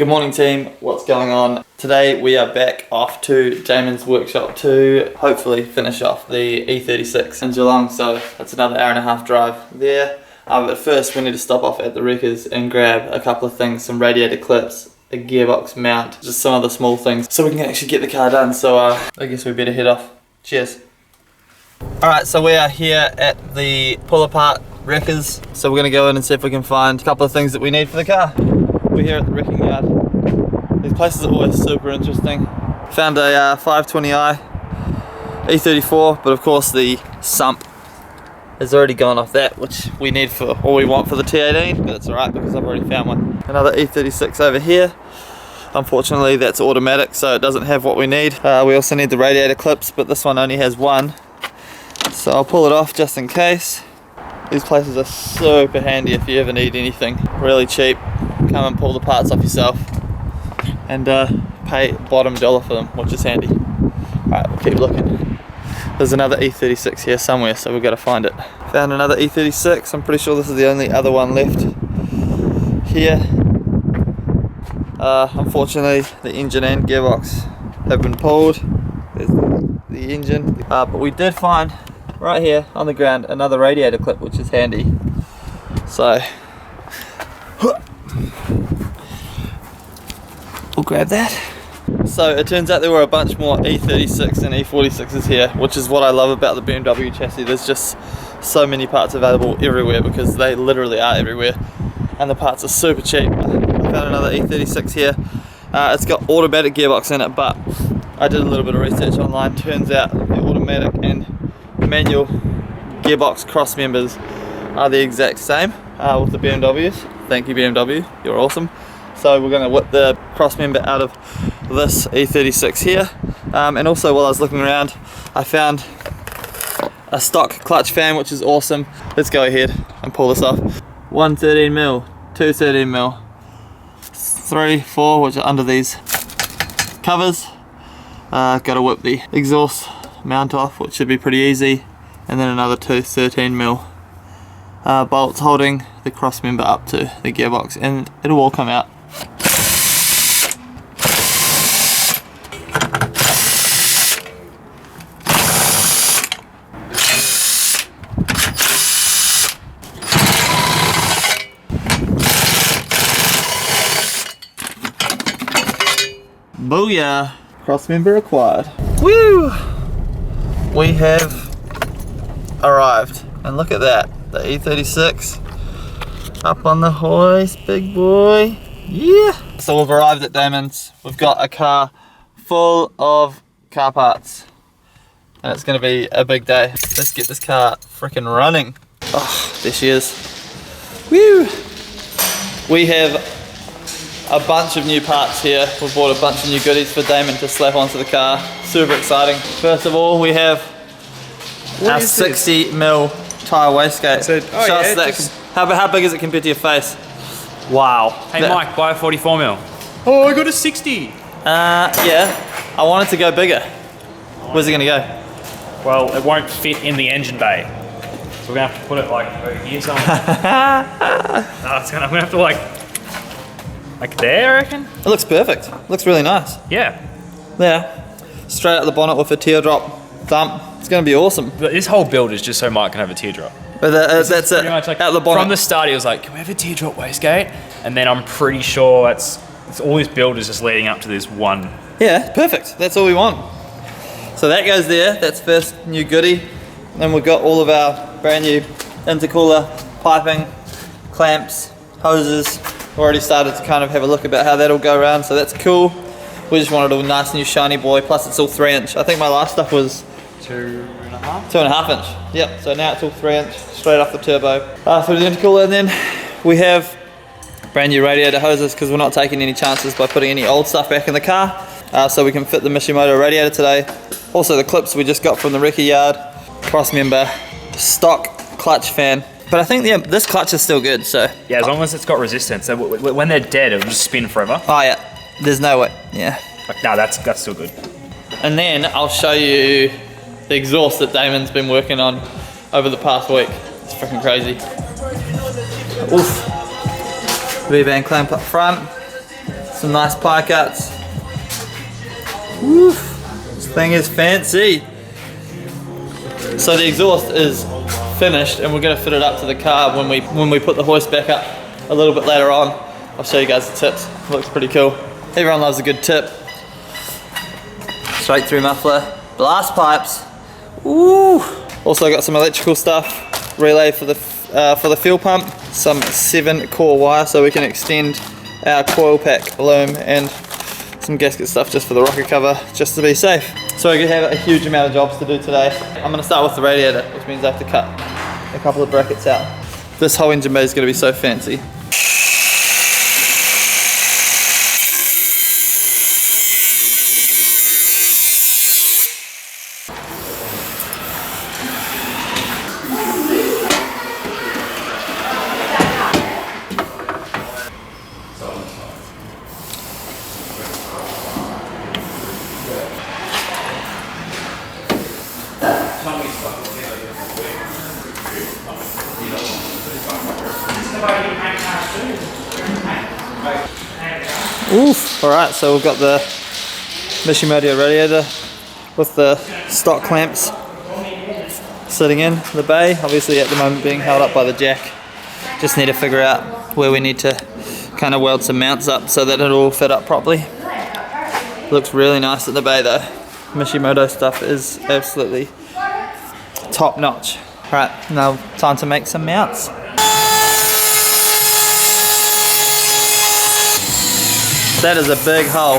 Good morning team, what's going on? Today we are back off to Damon's workshop to hopefully finish off the E36 in Geelong, so that's another hour-and-a-half drive there. But first we need to stop off at the Wreckers and grab a couple of things, some radiator clips, a gearbox mount, just some other small things so we can actually get the car done, so I guess we better head off. Cheers. Alright, so we are here at the pull apart Wreckers, so we're going to go in and see if we can find a couple of things that we need for the car. We're here at the wrecking yard. These places are always super interesting. Found a 520i E34, but of course the sump has already gone off that, which we need for all we want for the T18, but it's alright because I've already found one. Another E36 over here. Unfortunately that's automatic, so it doesn't have what we need. We also need the radiator clips, but this one only has one. So I'll pull it off just in case. These places are super handy if you ever need anything. Really cheap. Come and pull the parts off yourself and pay bottom dollar for them, which is handy. Alright, we'll keep looking. There's another E36 here somewhere, so we've got to find it. Found another E36. I'm pretty sure this is the only other one left here. Unfortunately, the engine and gearbox have been pulled. There's the engine. But we did find right here on the ground another radiator clip, which is handy. So we'll grab that. So it turns out there were a bunch more E36 and E46s here, which is what I love about the BMW chassis. There's just so many parts available everywhere because they literally are everywhere, and the parts are super cheap. I found another E36 here. It's got automatic gearbox in it, but I did a little bit of research online. Turns out the automatic and manual gearbox cross members are the exact same with the BMWs. Thank you BMW, you're awesome. So we're going to whip the cross member out of this E36 here. And also while I was looking around, I found a stock clutch fan, which is awesome. Let's go ahead and pull this off. 1 13mm, 2 13mm, 3, 4, which are under these covers. Got to whip the exhaust mount off, which should be pretty easy. And then another 2 13mm bolts holding the cross member up to the gearbox, and it'll all come out. Booyah! Cross member acquired. Woo! We have arrived, and look at that. The E36 up on the hoist, big boy. Yeah! So we've arrived at Damon's. We've got a car full of car parts, and it's going to be a big day. Let's get this car freaking running. Oh, there she is. Woo! We have a bunch of new parts here. We've bought a bunch of new goodies for Damon to slap onto the car. Super exciting. First of all, we have our 60mm tyre wastegate. So, Show us that. How big is it compared to your face? Wow. Hey Mike, buy a 44mm. Oh, I got a 60. Yeah. I want it to go bigger. Where's it gonna go? Well, it won't fit in the engine bay. So we're gonna have to put it like over here somewhere. No, I'm gonna have to like there, I reckon? It looks perfect. It looks really nice. Yeah. Yeah. Straight out the bonnet with a teardrop thump. It's gonna be awesome. But this whole build is just so Mike can have a teardrop. But that's it. Pretty much like, out the bonnet. from the start he was like, can we have a teardrop wastegate? And then I'm pretty sure it's all this build is just leading up to this one. Yeah, perfect. That's all we want. So that goes there. That's first new goodie. Then we've got all of our brand new intercooler piping, clamps, hoses. We've already started to kind of have a look about how that'll go around, so that's cool. We just wanted a nice new shiny boy, plus it's all 3-inch. I think my last stuff was 2.5? 2.5 inch. Yep, so now it's all 3-inch, straight off the turbo. Through the intercooler, and then we have brand new radiator hoses because we're not taking any chances by putting any old stuff back in the car. So we can fit the Mishimoto radiator today. Also the clips we just got from the wrecker yard. Cross member, stock clutch fan. But I think this clutch is still good, so. Yeah, as long as it's got resistance. So when they're dead, it'll just spin forever. Oh yeah, there's no way, yeah. No, that's still good. And then I'll show you the exhaust that Damon's been working on over the past week. It's freaking crazy. Oof. V-band clamp up front. Some nice pie cuts. Woof. This thing is fancy. So the exhaust is finished and we're going to fit it up to the car when we put the hoist back up a little bit later on. I'll show you guys the tips. It looks pretty cool. Everyone loves a good tip. Straight through muffler, blast pipes. Ooh. Also got some electrical stuff, relay for the fuel pump, some 7-core wire so we can extend our coil pack loom, and some gasket stuff just for the rocker cover, just to be safe. So we have a huge amount of jobs to do today. I'm going to start with the radiator, which means I have to cut a couple of brackets out. This whole engine bay is going to be so fancy. Oof! Alright, so we've got the Mishimoto radiator with the stock clamps sitting in the bay, obviously at the moment being held up by the jack. Just need to figure out where we need to kind of weld some mounts up so that it'll all fit up properly. Looks really nice at the bay though. Mishimoto stuff is absolutely top notch. Alright, now time to make some mounts. That is a big hole.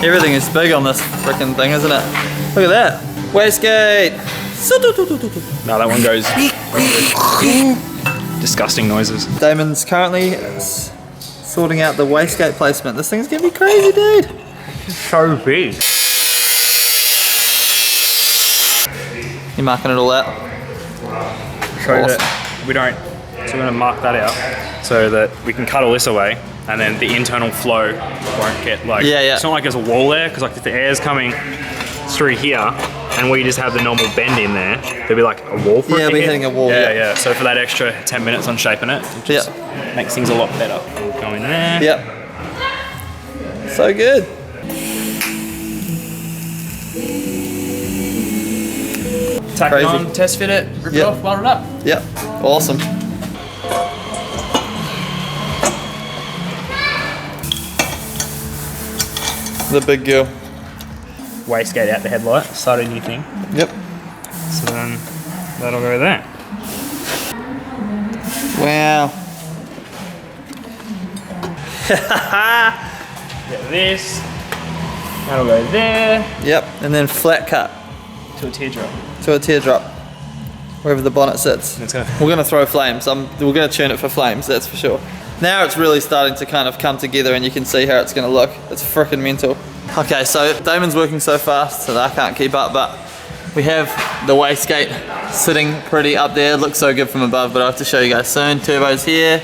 Everything is big on this freaking thing, isn't it? Look at that. Wastegate. No, that one goes disgusting noises. Damon's currently sorting out the wastegate placement. This thing's gonna be crazy, dude. So big. You're marking it all out. So Awesome. that we don't. So we're gonna mark that out so that we can cut all this away, and then the internal flow won't get like. Yeah. It's not like there's a wall there, because like if the air's coming through here, and we just have the normal bend in there, there'll be like a wall for it. Yeah, to we're hit. hitting a wall. Yeah. So for that extra 10 minutes on shaping it, just makes things a lot better. We'll go in there. Yep. So good. Tack it on, test fit it, rip it off, weld it up. Yep. Awesome. The big girl. Wastegate out the headlight, start a new thing. Yep. So then that'll go there. Wow. Get this. That'll go there. Yep. And then flat cut To a teardrop. to a teardrop, wherever the bonnet sits. And it's gonna We're gonna throw flames. We're gonna tune it for flames. That's for sure. Now it's really starting to kind of come together, and you can see how it's gonna look. It's freaking mental. Okay, so Damon's working so fast that I can't keep up, but we have the wastegate sitting pretty up there. It looks so good from above, but I'll have to show you guys soon. Turbo's here,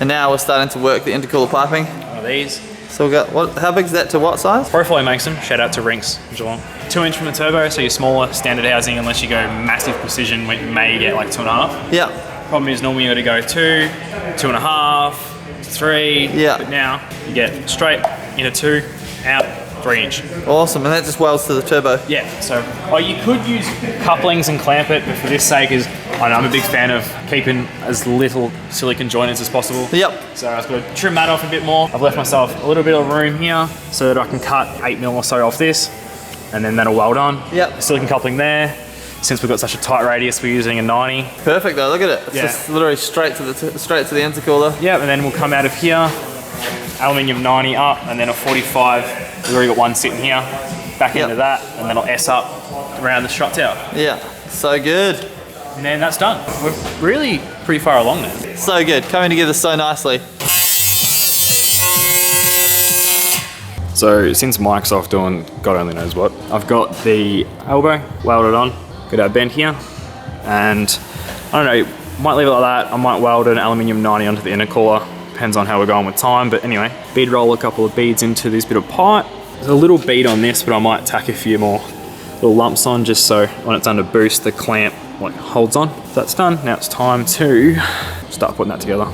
and now we're starting to work the intercooler piping. one of these. So we got how big is that to what size? Profile makes them. Shout out to Rinks in Geelong. 2 inch from the turbo, so your smaller standard housing, unless you go massive precision, you may get like 2.5. Yeah. Problem is normally you got to go 2, 2.5, 3. Yeah. But now you get straight into 2, out 3 inch. Awesome, and that just welds to the turbo. Yeah. So you could use couplings and clamp it, but for this sake, I'm a big fan of keeping as little silicon joiners as possible. Yep. So I was going to trim that off a bit more. I've left myself a little bit of room here so that I can cut 8mm or so off this, and then that'll weld on. Yep. Silicon coupling there. Since we've got such a tight radius, we're using a 90. Perfect though. Look at it. It's Yeah. just literally straight to the intercooler. Yeah, and then we'll come out of here, aluminium 90 up, and then a 45. We've already got one sitting here. Back into that, and then I'll S up around the strut tower. Yeah. So good. And then that's done. We're really pretty far along now. So good. Coming together so nicely. So since Mike's off doing God only knows what, I've got the elbow welded on, got our bend here, and I don't know, might leave it like that. I might weld an aluminium 90 onto the intercooler, depends on how we're going with time, but anyway, bead roll a couple of beads into this bit of pipe. There's a little bead on this, but I might tack a few more little lumps on just so when it's under boost, the clamp like holds on. So that's done. Now it's time to start putting that together.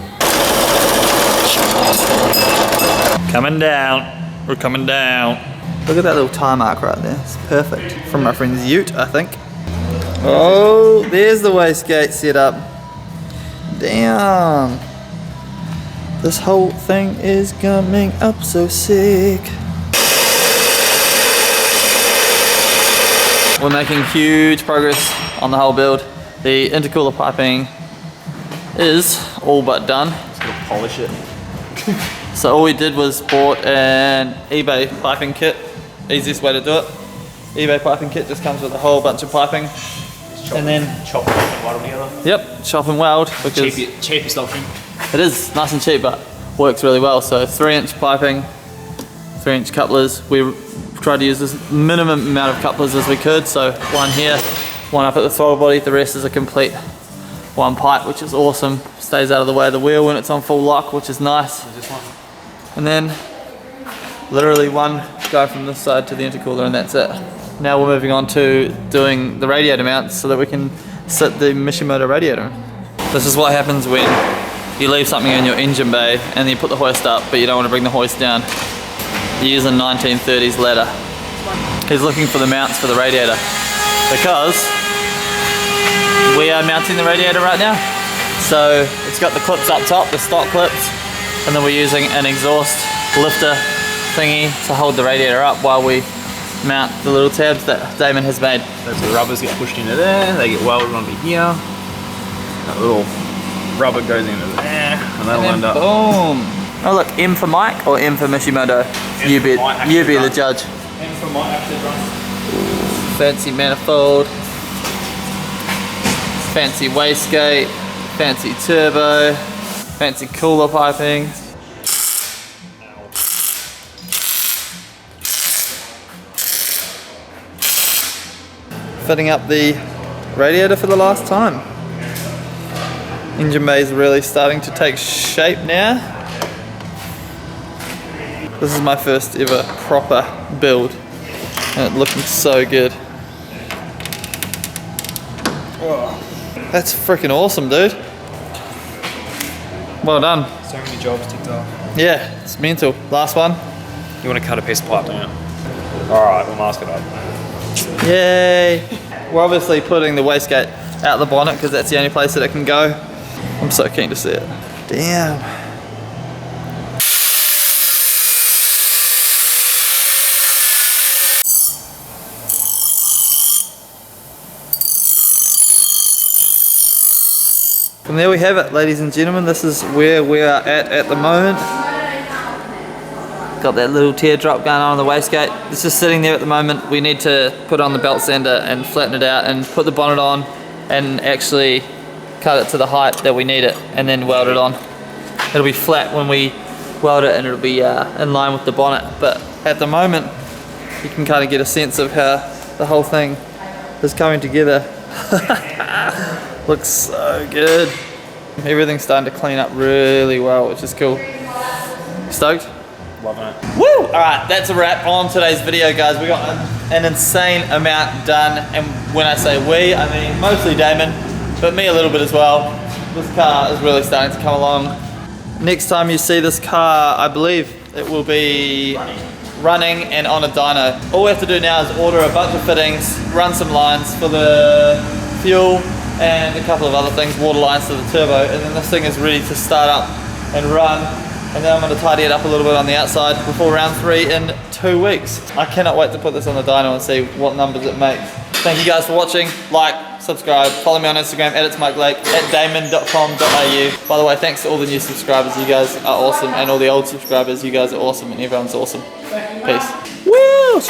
Coming down. We're coming down. Look at that little tire mark right there. It's perfect. From my friend's ute, I think. Oh, there's the wastegate set up. Damn. This whole thing is coming up so sick. We're making huge progress on the whole build. The intercooler piping is all but done. Just gotta polish it. So all we did was bought an eBay piping kit. Easiest way to do it. eBay piping kit just comes with a whole bunch of piping. And then chop and weld them together. Yep, chop and weld. Because Cheapest option. it is nice and cheap, but works really well. So 3-inch piping, 3-inch couplers. We tried to use this minimum amount of couplers as we could. So one here, one up at the throttle body. The rest is a complete one pipe, which is awesome. Stays out of the way of the wheel when it's on full lock, which is nice. And then literally one go from this side to the intercooler, and that's it. Now we're moving on to doing the radiator mounts so that we can sit the Mishimoto radiator. This is what happens when you leave something in your engine bay and then you put the hoist up, but you don't want to bring the hoist down. You use a 1930s ladder. He's looking for the mounts for the radiator because we are mounting the radiator right now. So it's got the clips up top, the stock clips, and then we're using an exhaust lifter thingy to hold the radiator up while we mount the little tabs that Damon has made. Those rubbers get pushed into there, they get welded onto here. That little rubber goes into there, and that'll end up. Boom! Oh look, M for Mike or M for Mishimoto? You be the judge. M for Mike actually run. Fancy manifold, fancy wastegate, fancy turbo, fancy cooler piping. Fitting up the radiator for the last time. Engine bay is really starting to take shape now. This is my first ever proper build and it's looking so good. Oh, that's freaking awesome, dude. Well done. So many jobs ticked off. Yeah, it's mental. Last one. You want to cut a piece of pipe, don't you? Alright, we'll mask it up. Yay! We're obviously putting the wastegate out the bonnet because that's the only place that it can go. I'm so keen to see it. Damn. And there we have it, ladies and gentlemen. This is where we are at the moment. Got that little teardrop going on the wastegate. It's just sitting there at the moment. We need to put on the belt sander and flatten it out and put the bonnet on and actually cut it to the height that we need it and then weld it on. It'll be flat when we weld it and it'll be in line with the bonnet. But at the moment, you can kind of get a sense of how the whole thing is coming together. Looks so good. Everything's starting to clean up really well, which is cool. Stoked? Loving it. Woo! Alright, that's a wrap on today's video, guys. We got an insane amount done, and when I say we, I mean mostly Damon, but me a little bit as well. This car is really starting to come along. Next time you see this car, I believe it will be running and on a dyno. All we have to do now is order a bunch of fittings, run some lines for the fuel, and a couple of other things, water lines to the turbo, and then this thing is ready to start up and run. And then I'm going to tidy it up a little bit on the outside before round 3 in 2 weeks. I cannot wait to put this on the dyno and see what numbers it makes. Thank you guys for watching. Like, subscribe, follow me on Instagram, @it'smikeblake, @damon.com.au. By the way, thanks to all the new subscribers. You guys are awesome. And all the old subscribers, you guys are awesome. And everyone's awesome. Peace. Woo!